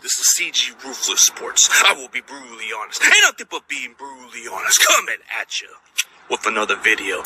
This is CG Ruthless Sports. I will be brutally honest. Ain't nothing but being brutally honest. Coming at you with another video.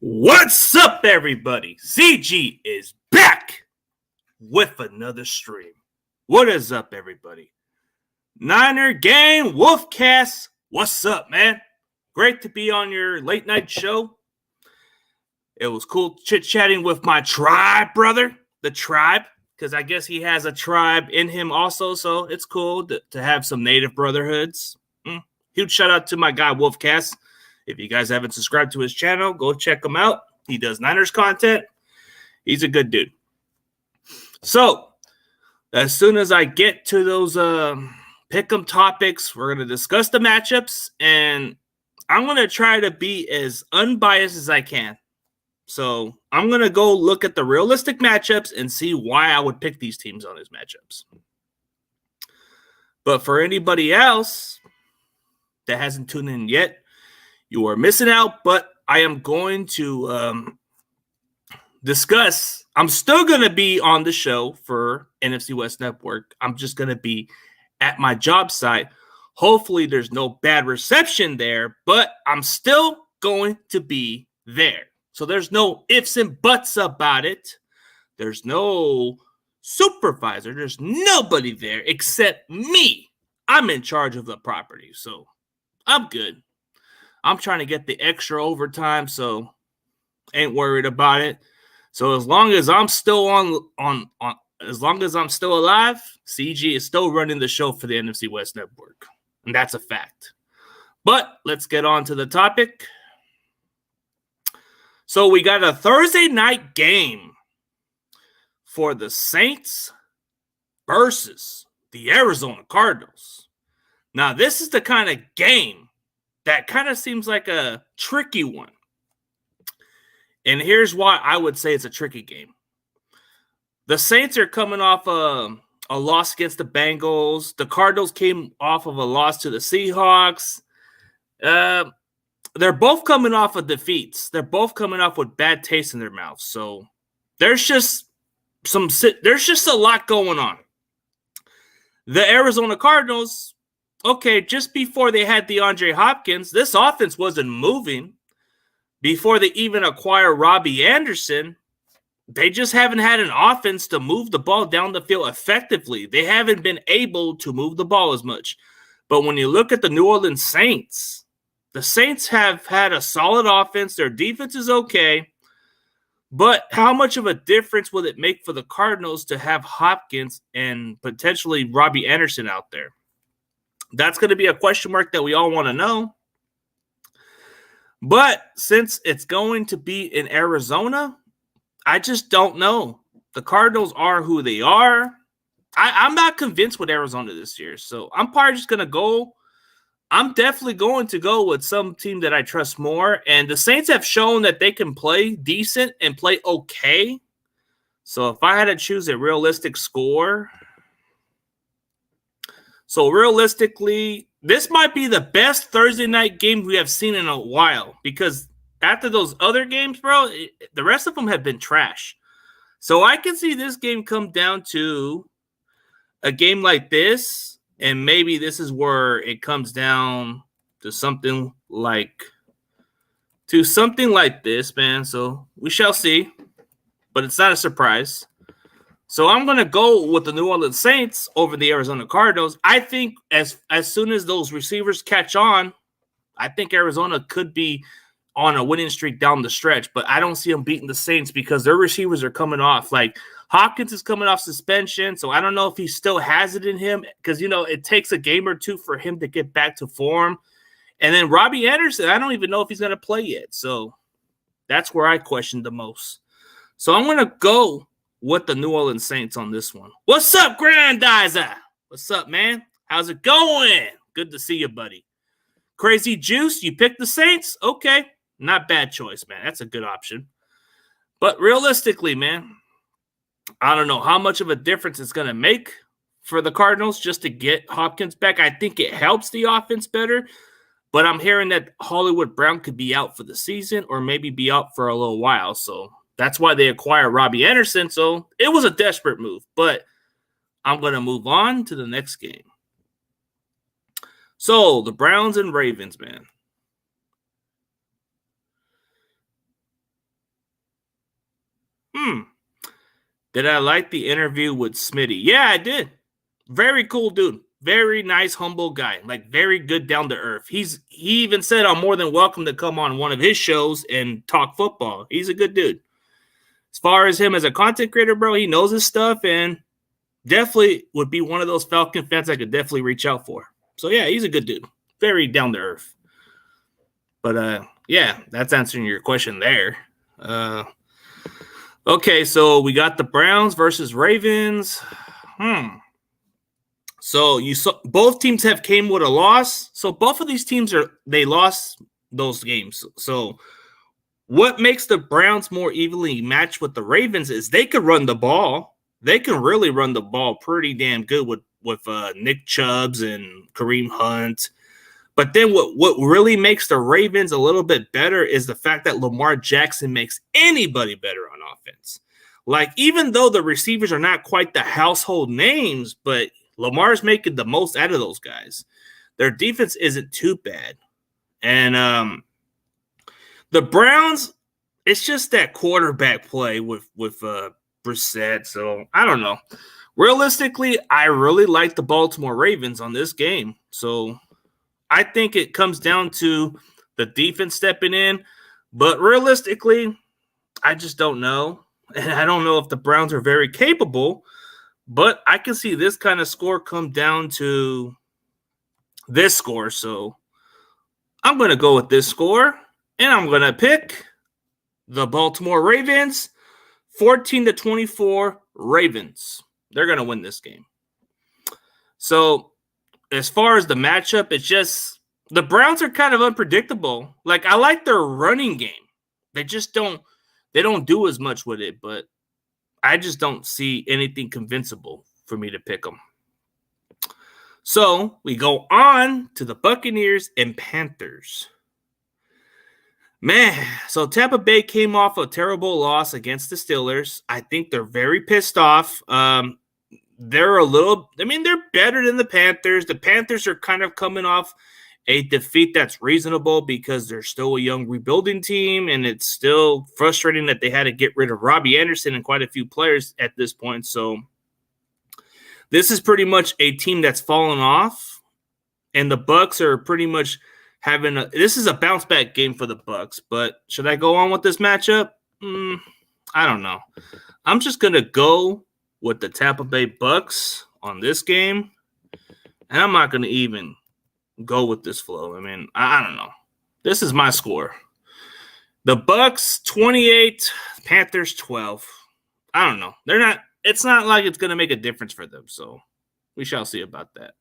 What's up, everybody? CG is back with another stream. What is up, everybody? Niner Gang Wolfcast. What's up, man? Great to be on your late night show. It was cool chit-chatting with my tribe, brother. The tribe, because I guess he has a tribe in him also, so it's cool to have some native brotherhoods. Huge shout out to my guy, Wolfcast. If you guys haven't subscribed to his channel, go check him out. He does Niners content. He's a good dude. So, as soon as I get to those pick'em topics, we're going to discuss the matchups, and I'm going to try to be as unbiased as I can. So, I'm going to go look at the realistic matchups and see why I would pick these teams on these matchups. But for anybody else that hasn't tuned in yet, you are missing out, but I am going to discuss. I'm still going to be on the show for NFC West Network. I'm just going to be at my job site. Hopefully there's no bad reception there, but I'm still going to be there. So there's no ifs and buts about it. There's no supervisor. There's nobody there except me. I'm in charge of the property, so I'm good. I'm trying to get the extra overtime, so ain't worried about it. So as long as I'm still as long as I'm still alive, CG is still running the show for the NFC West Network, and that's a fact. But let's get on to the topic. So we got a Thursday night game for the Saints versus the Arizona Cardinals. Now, this is the kind of game that kind of seems like a tricky one. And here's why I would say it's a tricky game. The Saints are coming off a loss against the Bengals. The Cardinals came off of a loss to the Seahawks. They're both coming off of defeats. They're both coming off with bad taste in their mouths. So there's just a lot going on. The Arizona Cardinals, okay, just before they had DeAndre Hopkins, this offense wasn't moving. Before they even acquire Robbie Anderson, they just haven't had an offense to move the ball down the field effectively. They haven't been able to move the ball as much. But when you look at the New Orleans Saints, the Saints have had a solid offense. Their defense is okay. But how much of a difference will it make for the Cardinals to have Hopkins and potentially Robbie Anderson out there? That's going to be a question mark that we all want to know. But since it's going to be in Arizona, I just don't know. The Cardinals are who they are. I'm not convinced with Arizona this year. So I'm probably just going to go. I'm definitely going to go with some team that I trust more. And the Saints have shown that they can play decent and play okay. So if I had to choose a realistic score, so realistically, this might be the best Thursday night game we have seen in a while, because after those other games, bro, the rest of them have been trash. So I can see this game come down to a game like this, and maybe this is where it comes down to something like this, man. So we shall see, but it's not a surprise. So I'm going to go with the New Orleans Saints over the Arizona Cardinals. I think as soon as those receivers catch on, I think Arizona could be on a winning streak down the stretch, but I don't see them beating the Saints because their receivers are coming off. Like Hopkins is coming off suspension, so I don't know if he still has it in him because, it takes a game or two for him to get back to form. And then Robbie Anderson, I don't even know if he's going to play yet. So that's where I question the most. So I'm going to go with the New Orleans Saints on this one. What's up, Grandizer? What's up, man? How's it going? Good to see you, buddy. Crazy Juice, you picked the Saints? Okay. Not bad choice, man. That's a good option. But realistically, man, I don't know how much of a difference it's going to make for the Cardinals just to get Hopkins back. I think it helps the offense better. But I'm hearing that Hollywood Brown could be out for the season or maybe be out for a little while. So that's why they acquired Robbie Anderson. So it was a desperate move. But I'm going to move on to the next game. So the Browns and Ravens, man. Did I like the interview with Smitty? Yeah, I did. Very cool dude. Very nice, humble guy. Like, very good down to earth. He even said I'm more than welcome to come on one of his shows and talk football. He's a good dude. As far as him as a content creator, bro, he knows his stuff and definitely would be one of those Falcon fans I could definitely reach out for. So, yeah, he's a good dude. Very down to earth. But, yeah, that's answering your question there. Okay, so we got the Browns versus Ravens. So you saw both teams have came with a loss. So both of these teams they lost those games. So what makes the Browns more evenly matched with the Ravens is they could run the ball. They can really run the ball pretty damn good with Nick Chubbs and Kareem Hunt. But then what really makes the Ravens a little bit better is the fact that Lamar Jackson makes anybody better on offense. Like, even though the receivers are not quite the household names, but Lamar's making the most out of those guys. Their defense isn't too bad. And the Browns, it's just that quarterback play with Brissett. So, I don't know. Realistically, I really like the Baltimore Ravens on this game. So, I think it comes down to the defense stepping in. But realistically, I just don't know. And I don't know if the Browns are very capable. But I can see this kind of score come down to this score. So I'm going to go with this score. And I'm going to pick the Baltimore Ravens, 14-24 Ravens. They're going to win this game. So as far as the matchup, it's just the Browns are kind of unpredictable. Like, I like their running game. They just don't do as much with it, but I just don't see anything convincible for me to pick them. So we go on to the Buccaneers and Panthers. Man, so Tampa Bay came off a terrible loss against the Steelers. I think they're very pissed off. They're better than the Panthers. The Panthers are kind of coming off a defeat that's reasonable because they're still a young rebuilding team, and it's still frustrating that they had to get rid of Robbie Anderson and quite a few players at this point. So this is pretty much a team that's fallen off, and the Bucs are pretty much this is a bounce back game for the Bucs. But should I go on with this matchup? I don't know. I'm just gonna go with the Tampa Bay Bucs on this game, and I'm not gonna even go with this flow. I mean, I don't know. This is my score. The Bucs 28, Panthers 12. I don't know. It's not like it's going to make a difference for them, so we shall see about that.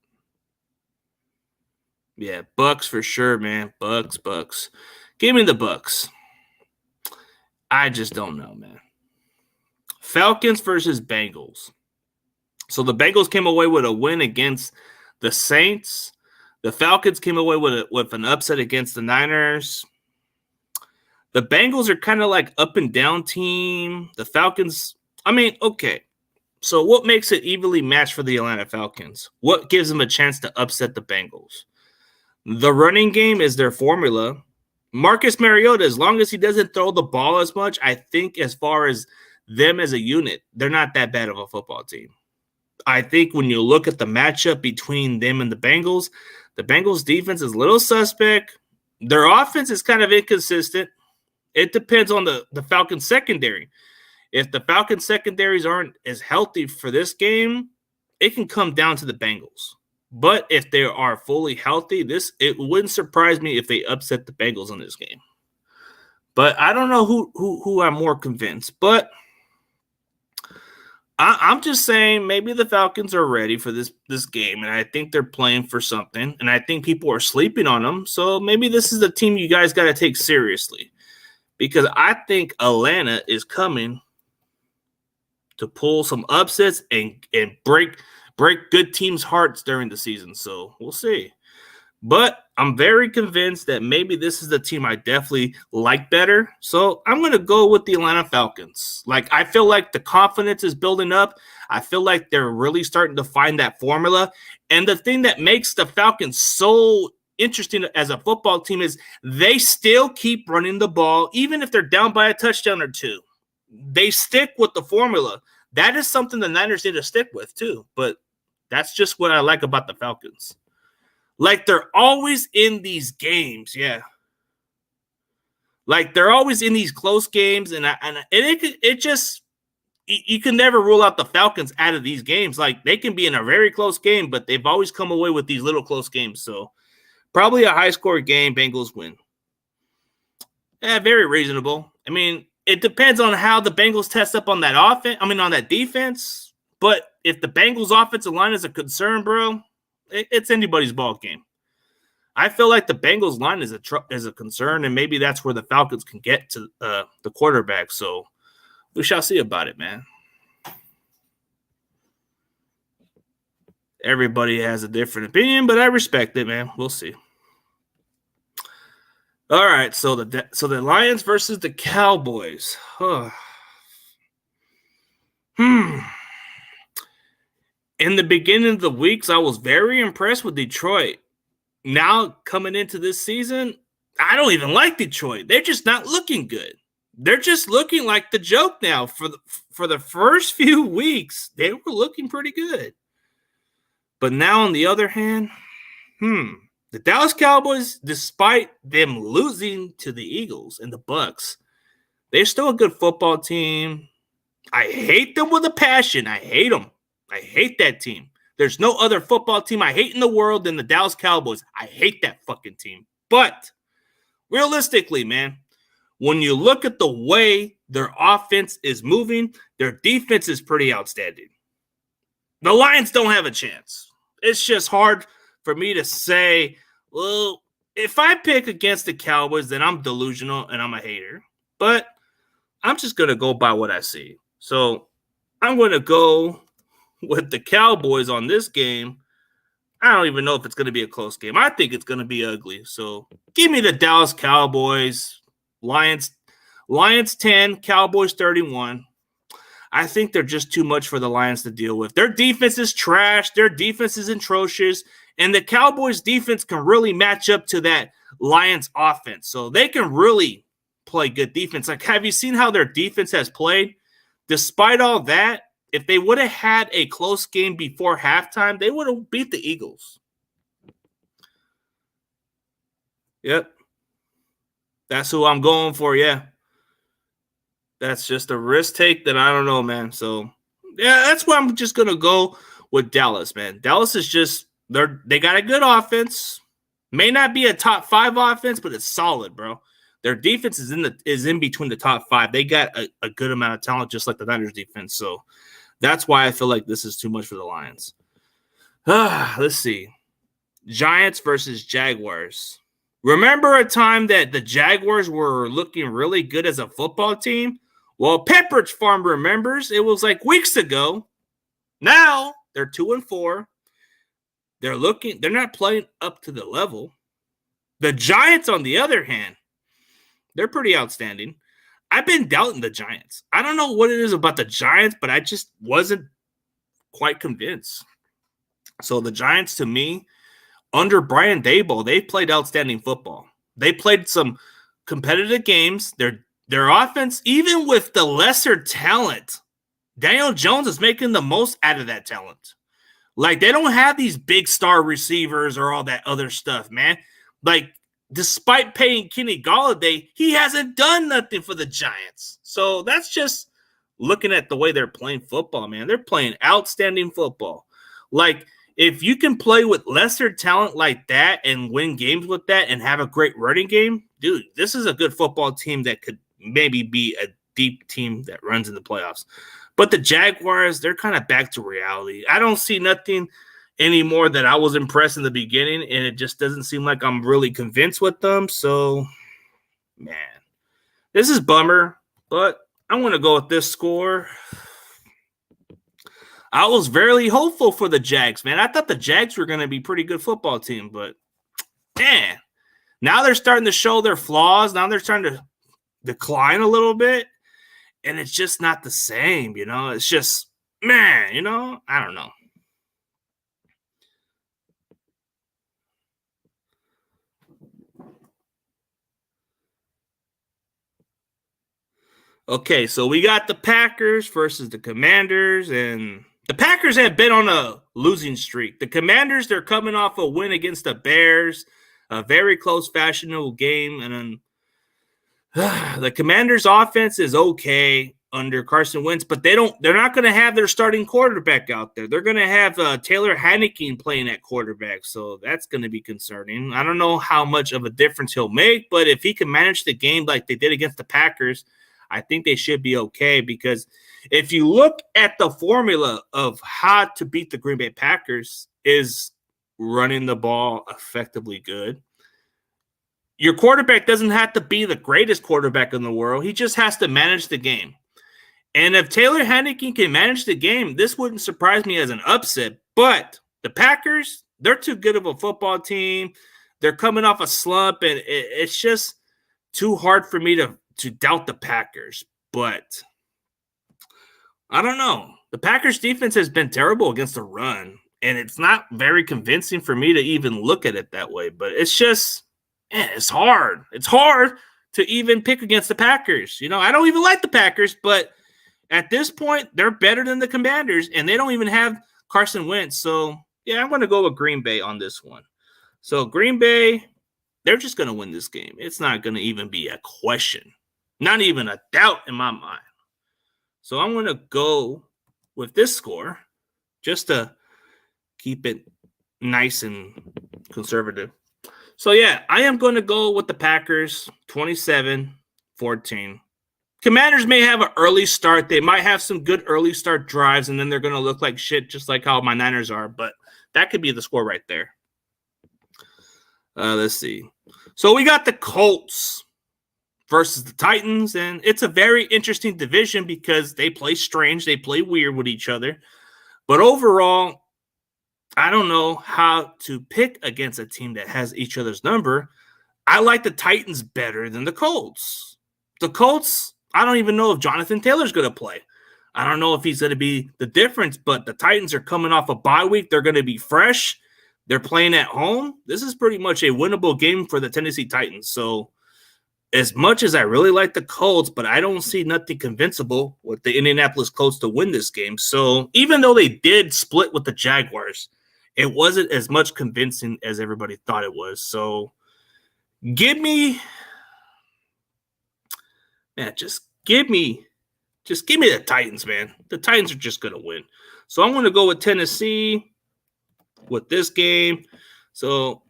Yeah, Bucs for sure, man. Bucs. Give me the Bucs. I just don't know, man. Falcons versus Bengals. So the Bengals came away with a win against the Saints. The Falcons came away with an upset against the Niners. The Bengals are kind of like up and down team. The Falcons, okay. So what makes it evenly matched for the Atlanta Falcons? What gives them a chance to upset the Bengals? The running game is their formula. Marcus Mariota, as long as he doesn't throw the ball as much, I think as far as them as a unit, they're not that bad of a football team. I think when you look at the matchup between them and the Bengals defense is a little suspect. Their offense is kind of inconsistent. It depends on the Falcons secondary. If the Falcons secondaries aren't as healthy for this game, it can come down to the Bengals. But if they are fully healthy, it wouldn't surprise me if they upset the Bengals in this game. But I don't know who I'm more convinced. But I'm just saying maybe the Falcons are ready for this game, and I think they're playing for something, and I think people are sleeping on them. So maybe this is the team you guys got to take seriously, because I think Atlanta is coming to pull some upsets and break good teams' hearts during the season. So we'll see. But I'm very convinced that maybe this is the team I definitely like better. So I'm going to go with the Atlanta Falcons. Like, I feel like the confidence is building up. I feel like they're really starting to find that formula. And the thing that makes the Falcons so interesting as a football team is they still keep running the ball, even if they're down by a touchdown or two. They stick with the formula. That is something the Niners need to stick with too. But that's just what I like about the Falcons. Like, they're always in these games, yeah. Like, they're always in these close games, and it just you can never rule out the Falcons out of these games. Like, they can be in a very close game, but they've always come away with these little close games. So, probably a high-score game, Bengals win. Yeah, very reasonable. I mean, it depends on how the Bengals test up on that on that defense. But if the Bengals' offensive line is a concern, bro, it's anybody's ball game. I feel like the Bengals line is a concern, and maybe that's where the Falcons can get to the quarterback. So we shall see about it, man. Everybody has a different opinion, but I respect it, man. We'll see. All right, so the Lions versus the Cowboys. In the beginning of the weeks, I was very impressed with Detroit. Now, coming into this season, I don't even like Detroit. They're just not looking good. They're just looking like the joke now. For the first few weeks, they were looking pretty good. But now, on the other hand, the Dallas Cowboys, despite them losing to the Eagles and the Bucs, they're still a good football team. I hate them with a passion. I hate them. I hate that team. There's no other football team I hate in the world than the Dallas Cowboys. I hate that fucking team. But realistically, man, when you look at the way their offense is moving, their defense is pretty outstanding. The Lions don't have a chance. It's just hard for me to say, well, if I pick against the Cowboys, then I'm delusional and I'm a hater. But I'm just going to go by what I see. So I'm going to go with the Cowboys on this game. I don't even know if it's going to be a close game. I think it's going to be ugly. So give me the Dallas Cowboys. Lions 10, Cowboys 31. I think they're just too much for the Lions to deal with. Their defense is trash. Their defense is atrocious. And the Cowboys defense can really match up to that Lions offense. So they can really play good defense. Like, have you seen how their defense has played? Despite all that, if they would have had a close game before halftime, they would have beat the Eagles. Yep. That's who I'm going for, yeah. That's just a risk take that I don't know, man. So, yeah, that's why I'm just going to go with Dallas, man. Dallas is just they got a good offense. May not be a top 5 offense, but it's solid, bro. Their defense is in between the top 5. They got a good amount of talent, just like the Niners defense. So that's why I feel like this is too much for the Lions. Let's see. Giants versus Jaguars. Remember a time that the Jaguars were looking really good as a football team? Well, Pepperidge Farm remembers. It was like weeks ago. Now they're 2-4. They're not playing up to the level. The Giants, on the other hand, they're pretty outstanding. I've been doubting the Giants. I don't know what it is about the Giants, but I just wasn't quite convinced. So the Giants, to me, under Brian Daboll, they played outstanding football. They played some competitive games. Their offense, even with the lesser talent, Daniel Jones is making the most out of that talent. Like, they don't have these big star receivers or all that other stuff, man. Like, despite paying Kenny Golladay, he hasn't done nothing for the Giants. So that's just looking at the way they're playing football, man. They're playing outstanding football. Like, if you can play with lesser talent like that and win games with that and have a great running game, dude, this is a good football team that could maybe be a deep team that runs in the playoffs. But the Jaguars, they're kind of back to reality. I don't see nothing anymore that I was impressed in the beginning, and it just doesn't seem like I'm really convinced with them. So, man, this is bummer, but I'm going to go with this score. I was very hopeful for the Jags, man. I thought the Jags were going to be a pretty good football team, but, man, now they're starting to show their flaws. Now they're starting to decline a little bit, and it's just not the same, you know? It's just, man, you know, I don't know. Okay, so we got the Packers versus the Commanders, and the Packers have been on a losing streak. The Commanders, they're coming off a win against the Bears, a very close, fashionable game, and then the Commanders' offense is okay under Carson Wentz, but they're not going to have their starting quarterback out there. They're going to have Taylor Heinicke playing at quarterback, so that's going to be concerning. I don't know how much of a difference he'll make, but if he can manage the game like they did against the Packers, I think they should be okay, because if you look at the formula of how to beat the Green Bay Packers is running the ball effectively good. Your quarterback doesn't have to be the greatest quarterback in the world. He just has to manage the game. And if Taylor Heinicke can manage the game, this wouldn't surprise me as an upset. But the Packers, they're too good of a football team. They're coming off a slump, and it's just too hard for me to doubt the Packers. But I don't know. The Packers defense has been terrible against the run, and it's not very convincing for me to even look at it that way. But it's just, it's hard. It's hard to even pick against the Packers. You know, I don't even like the Packers, but at this point, they're better than the Commanders, and they don't even have Carson Wentz. So, yeah, I'm going to go with Green Bay on this one. So, Green Bay, they're just going to win this game. It's not going to even be a question. Not even a doubt in my mind. So, I'm going to go with this score just to keep it nice and conservative. So, yeah, I am going to go with the Packers 27-14. Commanders may have an early start. They might have some good early start drives, and then they're going to look like shit just like how my Niners are. But that could be the score right there. Let's see. So we got the Colts versus the Titans, and it's a very interesting division because they play strange. They play weird with each other. But overall, I don't know how to pick against a team that has each other's number. I like the Titans better than the Colts. The Colts, I don't even know if Jonathan Taylor's going to play. I don't know if he's going to be the difference, but the Titans are coming off a bye week. They're going to be fresh. They're playing at home. This is pretty much a winnable game for the Tennessee Titans. So as much as I really like the Colts, but I don't see nothing convincible with the Indianapolis Colts to win this game. So even though they did split with the Jaguars, it wasn't as much convincing as everybody thought it was. So give me the Titans, man. The Titans are just going to win. So I'm going to go with Tennessee with this game. So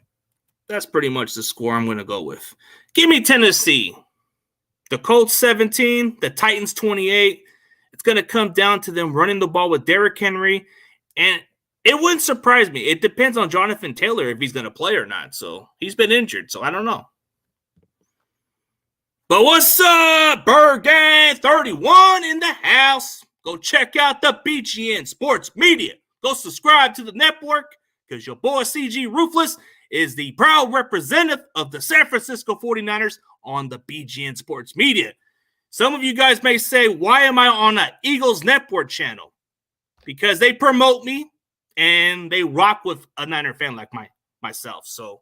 that's pretty much the score I'm going to go with. Give me Tennessee. The Colts 17, the Titans 28. It's going to come down to them running the ball with Derrick Henry. And it wouldn't surprise me. It depends on Jonathan Taylor if he's going to play or not. So he's been injured, so I don't know. But what's up, Bird Gang 31 in the house? Go check out the BGN Sports Media. Go subscribe to the network because your boy CG Ruthless is the proud representative of the San Francisco 49ers on the BGN Sports Media. Some of you guys may say, why am I on an Eagles Network channel? Because they promote me and they rock with a Niner fan like myself. So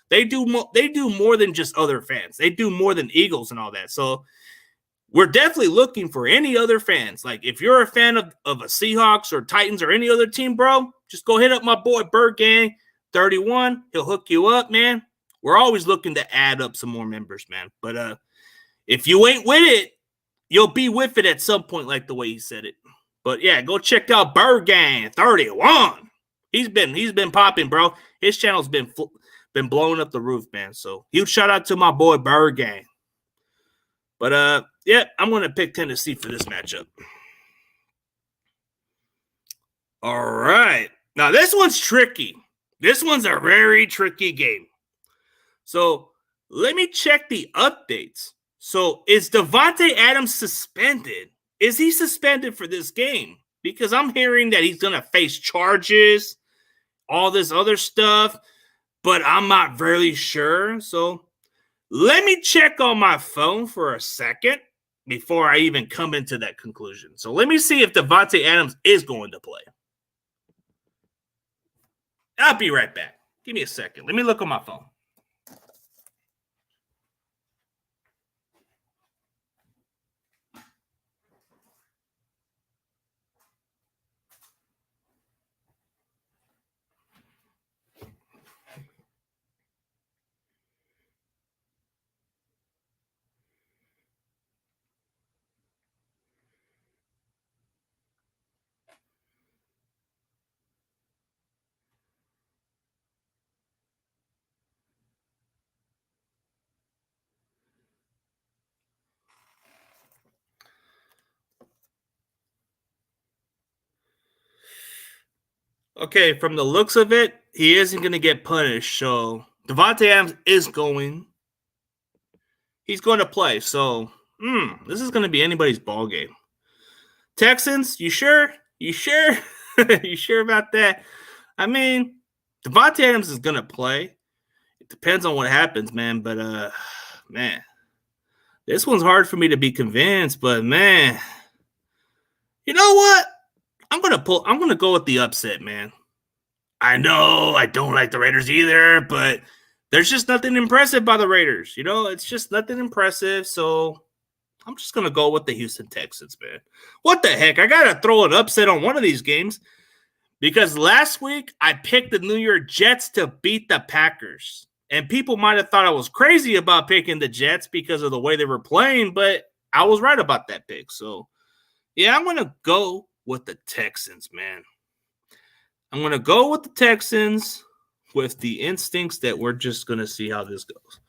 They do more than just other fans. They do more than Eagles and all that. So we're definitely looking for any other fans. Like if you're a fan of a Seahawks or Titans or any other team, bro, just go hit up my boy Bird Gang 31. He'll hook you up, man. We're always looking to add up some more members, man. But if you ain't with it, you'll be with it at some point, like the way he said it. But yeah, go check out Bird Gang 31. He's been popping, bro. His channel's been blowing up the roof, man. So huge shout out to my boy Bird Gang. But yeah, I'm gonna pick Tennessee for this matchup. All right. Now this one's tricky. This one's a very tricky game. So let me check the updates. So is Davante Adams suspended? Is he suspended for this game? Because I'm hearing that he's going to face charges, all this other stuff, but I'm not really sure. So let me check on my phone for a second before I even come into that conclusion. So let me see if Davante Adams is going to play. I'll be right back. Give me a second. Let me look on my phone. Okay, from the looks of it, he isn't going to get punished. So Davante Adams is going. He's going to play. So this is going to be anybody's ball game. Texans, you sure? You sure? You sure about that? I mean, Davante Adams is going to play. It depends on what happens, man. But man, this one's hard for me to be convinced. But man, you know what? I'm gonna go with the upset, man. I know I don't like the Raiders either, but there's just nothing impressive by the Raiders. You know, it's just nothing impressive. So I'm just gonna go with the Houston Texans, man. What the heck? I gotta throw an upset on one of these games because last week I picked the New York Jets to beat the Packers. And people might have thought I was crazy about picking the Jets because of the way they were playing, but I was right about that pick. So yeah, I'm gonna go with the Texans, man. I'm going to go with the Texans with the instincts that we're just going to see how this goes.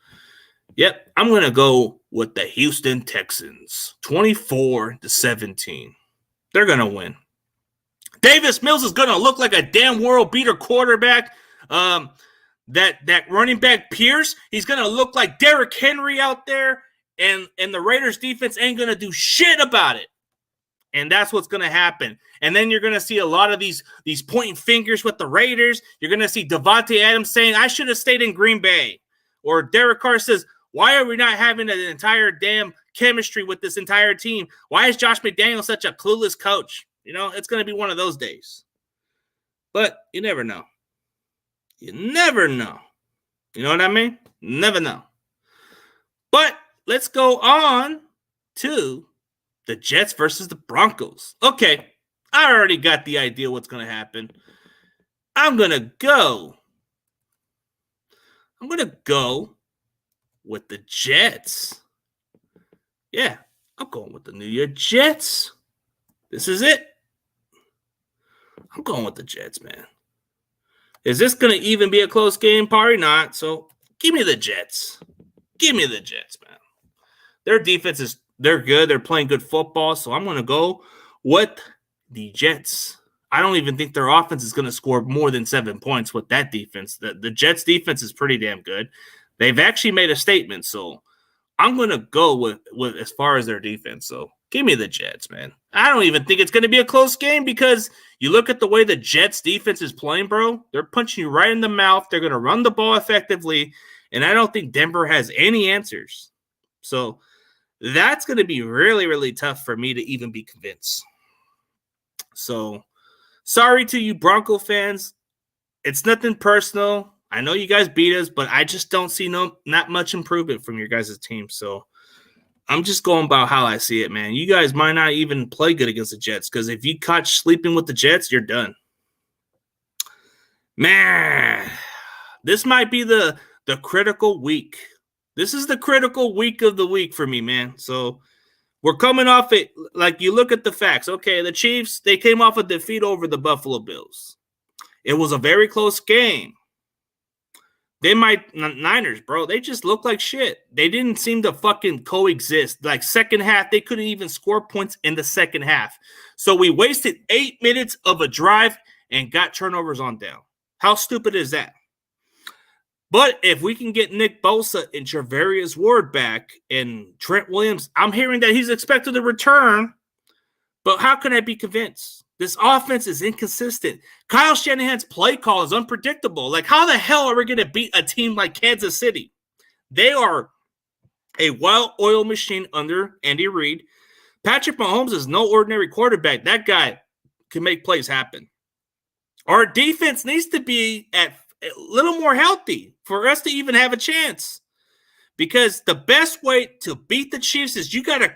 Yep, I'm going to go with the Houston Texans, 24-17. They're going to win. Davis Mills is going to look like a damn world beater quarterback. That running back Pierce, he's going to look like Derrick Henry out there, and the Raiders defense ain't going to do shit about it. And that's what's going to happen. And then you're going to see a lot of these pointing fingers with the Raiders. You're going to see Davante Adams saying, I should have stayed in Green Bay. Or Derek Carr says, why are we not having an entire damn chemistry with this entire team? Why is Josh McDaniels such a clueless coach? You know, it's going to be one of those days. But you never know. You never know. You know what I mean? Never know. But let's go on to the Jets versus the Broncos. Okay, I already got the idea what's going to happen. I'm going to go with the Jets. Yeah, I'm going with the New York Jets. This is it. I'm going with the Jets, man. Is this going to even be a close game? Probably not. So give me the Jets. Give me the Jets, man. Their defense is they're good. They're playing good football. So I'm going to go with the Jets. I don't even think their offense is going to score more than 7 points with that defense. The Jets defense is pretty damn good. They've actually made a statement. So I'm going to go with as far as their defense. So give me the Jets, man. I don't even think it's going to be a close game because you look at the way the Jets defense is playing, bro. They're punching you right in the mouth. They're going to run the ball effectively. And I don't think Denver has any answers. So that's going to be really, really tough for me to even be convinced. So, sorry to you Bronco fans. It's nothing personal. I know you guys beat us, but I just don't see not much improvement from your guys' team. So, I'm just going about how I see it, man. You guys might not even play good against the Jets because if you caught sleeping with the Jets, you're done. Man, this might be the the critical week. This is the critical week of the week for me, man. So we're coming off it. Like, you look at the facts. Okay, the Chiefs, they came off a defeat over the Buffalo Bills. It was a very close game. Niners, bro, they just look like shit. They didn't seem to fucking coexist. Like, second half, they couldn't even score points in the second half. So we wasted 8 minutes of a drive and got turnovers on down. How stupid is that? But if we can get Nick Bosa and Charvarius Ward back and Trent Williams, I'm hearing that he's expected to return. But how can I be convinced? This offense is inconsistent. Kyle Shanahan's play call is unpredictable. Like, how the hell are we going to beat a team like Kansas City? They are a well-oiled machine under Andy Reid. Patrick Mahomes is no ordinary quarterback. That guy can make plays happen. Our defense needs to be at a little more healthy for us to even have a chance. Because the best way to beat the Chiefs is you gotta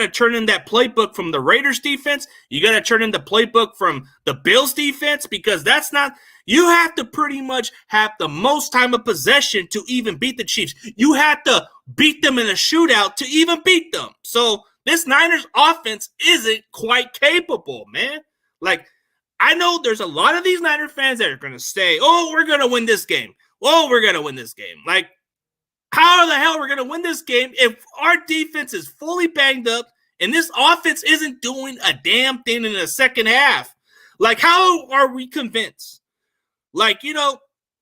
turn in that playbook from the Raiders defense. You gotta turn in the playbook from the Bills defense, because that's not. You have to pretty much have the most time of possession to even beat the Chiefs. You have to beat them in a shootout to even beat them. So this Niners offense isn't quite capable, man. Like, I know there's a lot of these Niner fans that are going to say, oh, we're going to win this game. Oh, we're going to win this game. Like, how the hell are we going to win this game if our defense is fully banged up and this offense isn't doing a damn thing in the second half? Like, how are we convinced? Like,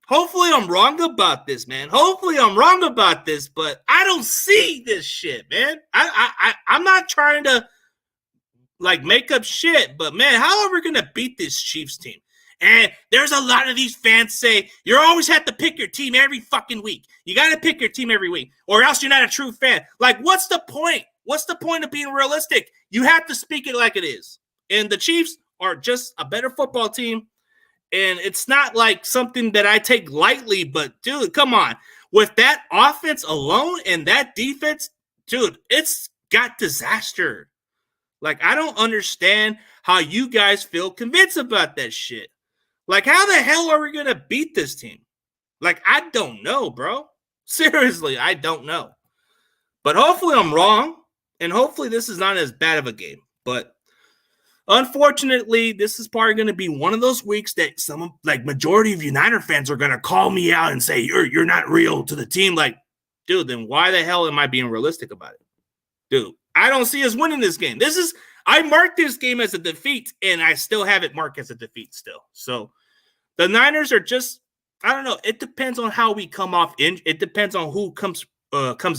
hopefully I'm wrong about this, man. Hopefully I'm wrong about this, but I don't see this shit, man. I'm not trying to make up shit, but man, how are we gonna beat this Chiefs team? And there's a lot of these fans say you always have to pick your team every fucking week. You got to pick your team every week, or else you're not a true fan. Like, what's the point? What's the point of being realistic? You have to speak it like it is. And the Chiefs are just a better football team. And it's not like something that I take lightly, but dude, come on. With that offense alone and that defense, dude, it's got disaster. Like, I don't understand how you guys feel convinced about that shit. Like, how the hell are we going to beat this team? Like, I don't know, bro. Seriously, I don't know. But hopefully I'm wrong, and hopefully this is not as bad of a game. But unfortunately, this is probably going to be one of those weeks that majority of you Niner fans are going to call me out and say, you're not real to the team. Like, dude, then why the hell am I being realistic about it? Dude, I don't see us winning this game. I marked this game as a defeat, and I still have it marked as a defeat still. So the Niners are just, I don't know. It depends on how we come off. It depends on who comes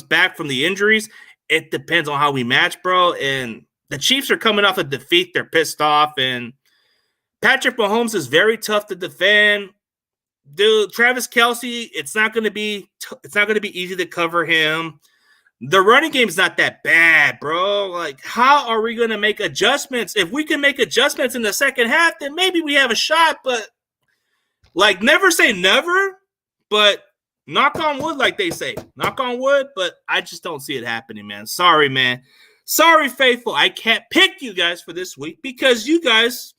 back from the injuries. It depends on how we match, bro. And the Chiefs are coming off a defeat. They're pissed off, and Patrick Mahomes is very tough to defend. Dude, Travis Kelce, it's not going to be easy to cover him. The running game is not that bad, bro. Like, how are we going to make adjustments? If we can make adjustments in the second half, then maybe we have a shot. But, like, never say never. But knock on wood, like they say. Knock on wood, but I just don't see it happening, man. Sorry, man. Sorry, faithful. I can't pick you guys for this week because you guys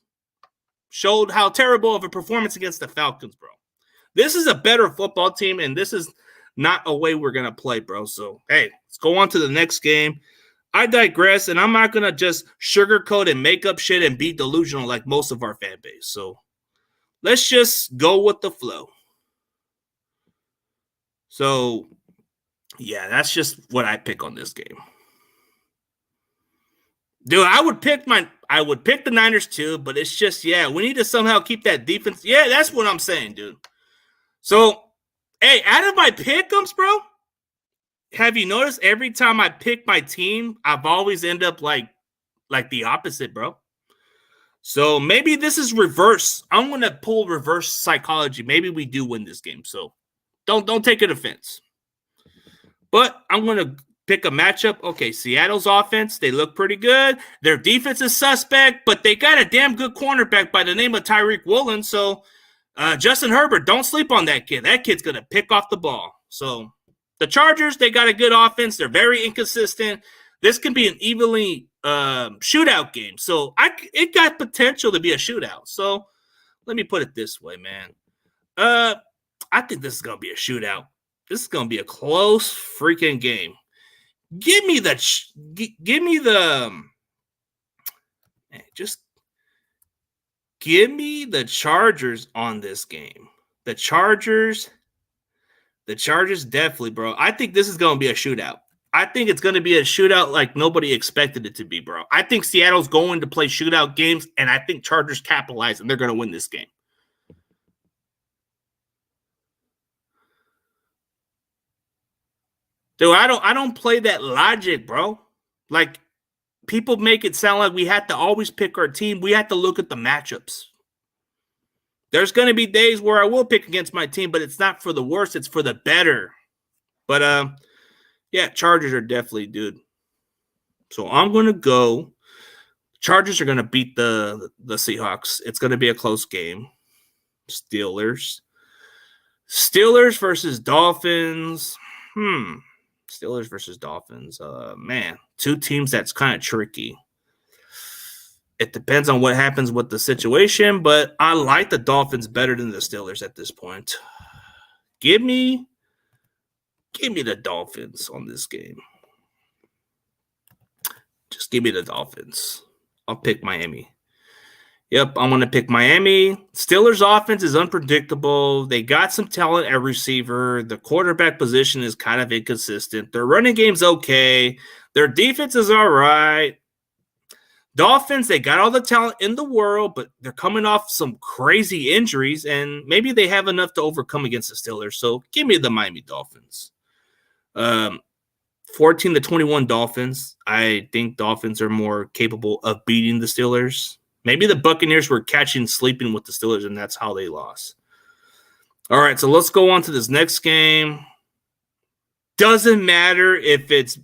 showed how terrible of a performance against the Falcons, bro. This is a better football team, and this is not a way we're going to play, bro. So, hey, let's go on to the next game. I digress, and I'm not going to just sugarcoat and make up shit and be delusional like most of our fan base. So, let's just go with the flow. So, yeah, that's just what I pick on this game. Dude, I would pick the Niners too, but it's just, yeah, we need to somehow keep that defense. Yeah, that's what I'm saying, dude. So, hey, out of my pick'ems, bro, have you noticed every time I pick my team, I've always end up like the opposite, bro? So maybe this is reverse. I'm going to pull reverse psychology. Maybe we do win this game. So don't take it offense. But I'm going to pick a matchup. Okay, Seattle's offense, they look pretty good. Their defense is suspect, but they got a damn good cornerback by the name of Tyreek Woolen. So Justin Herbert, don't sleep on that kid. That kid's going to pick off the ball. So the Chargers, they got a good offense. They're very inconsistent. This can be an evenly shootout game. So it got potential to be a shootout. So let me put it this way, man. I think this is going to be a shootout. This is going to be a close freaking game. Give me the Chargers on this game. The Chargers definitely, bro. I think this is going to be a shootout. I think it's going to be a shootout like nobody expected it to be, bro. I think Seattle's going to play shootout games, and I think Chargers capitalize, and they're going to win this game. Dude, I don't play that logic, bro. Like, people make it sound like we have to always pick our team. We have to look at the matchups. There's going to be days where I will pick against my team, but it's not for the worse. It's for the better. But, yeah, Chargers are definitely, dude. So I'm going to go. Chargers are going to beat the Seahawks. It's going to be a close game. Steelers versus Dolphins. Steelers versus Dolphins. Man, two teams that's kind of tricky. It depends on what happens with the situation, but I like the Dolphins better than the Steelers at this point. Give me the Dolphins on this game. Just give me the Dolphins. I'll pick Miami. Yep, I'm going to pick Miami. Steelers' offense is unpredictable. They got some talent at receiver. The quarterback position is kind of inconsistent. Their running game's okay. Their defense is all right. Dolphins, they got all the talent in the world, but they're coming off some crazy injuries, and maybe they have enough to overcome against the Steelers. So give me the Miami Dolphins. 14-21 Dolphins. I think Dolphins are more capable of beating the Steelers. Maybe the Buccaneers were sleeping with the Steelers, and that's how they lost. All right, so let's go on to this next game. Doesn't matter if it's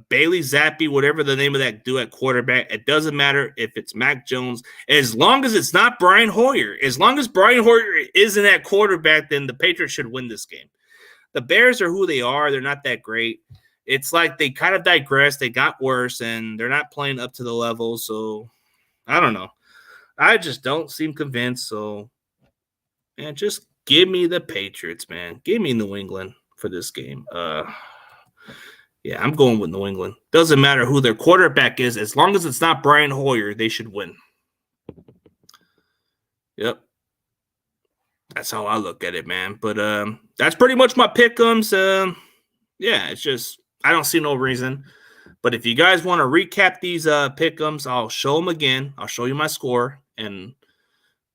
Bailey Zappi, whatever the name of that dude at quarterback. It doesn't matter if it's Mac Jones. As long as it's not Brian Hoyer. As long as Brian Hoyer isn't at quarterback, then the Patriots should win this game. The Bears are who they are. They're not that great. It's like they kind of digressed. They got worse, and they're not playing up to the level, so I don't know. I just don't seem convinced. So, man, just give me the Patriots, man. Give me New England for this game. Yeah, I'm going with New England. Doesn't matter who their quarterback is. As long as it's not Brian Hoyer, they should win. Yep. That's how I look at it, man. But that's pretty much my pick'ems. Yeah, it's just I don't see no reason. But if you guys want to recap these pick'ems, I'll show them again. I'll show you my score. And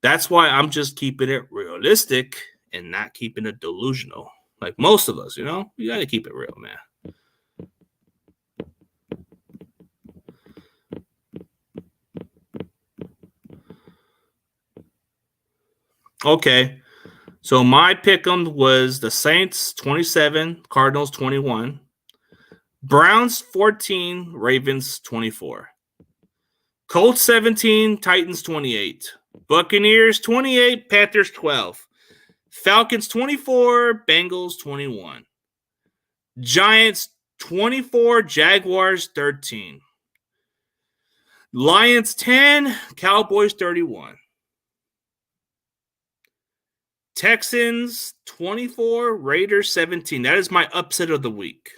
that's why I'm just keeping it realistic and not keeping it delusional. Like most of us, you know? You got to keep it real, man. Okay. So my pick'em was the Saints 27, Cardinals 21. Browns 14, Ravens 24. Colts 17, Titans 28. Buccaneers 28, Panthers 12. Falcons 24, Bengals 21. Giants 24, Jaguars 13. Lions 10, Cowboys 31. Texans 24, Raiders 17. That is my upset of the week.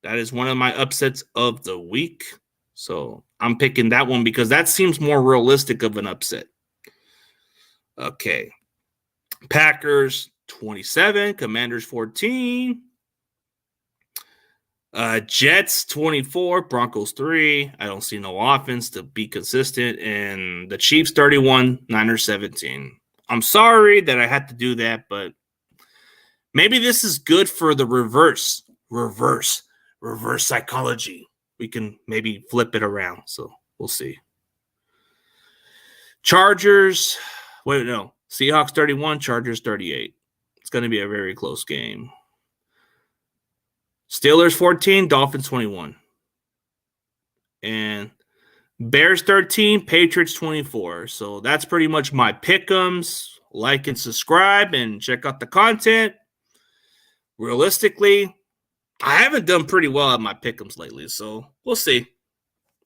That is one of my upsets of the week. So I'm picking that one because that seems more realistic of an upset. Okay. Packers 27, Commanders 14. Jets 24, Broncos 3. I don't see no offense to be consistent. And the Chiefs 31, Niners 17. I'm sorry that I had to do that, but maybe this is good for the reverse psychology. We can maybe flip it around, so we'll see. Seahawks 31, Chargers 38. It's going to be a very close game. Steelers 14, Dolphins 21. And Bears 13, Patriots 24. So that's pretty much my pick'ems. Like and subscribe and check out the content. Realistically, I haven't done pretty well at my pick'ems lately, so we'll see.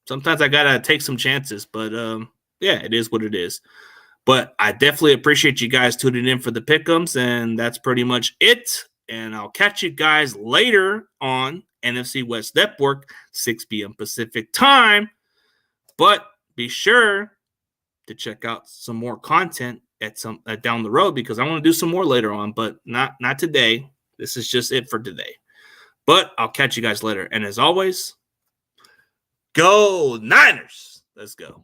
Sometimes I gotta take some chances, but yeah, it is what it is. But I definitely appreciate you guys tuning in for the pick'ems, and that's pretty much it. And I'll catch you guys later on NFC West Network, 6 p.m. Pacific time. But be sure to check out some more content at some down the road, because I want to do some more later on, but not today. This is just it for today. But I'll catch you guys later. And as always, go Niners. Let's go.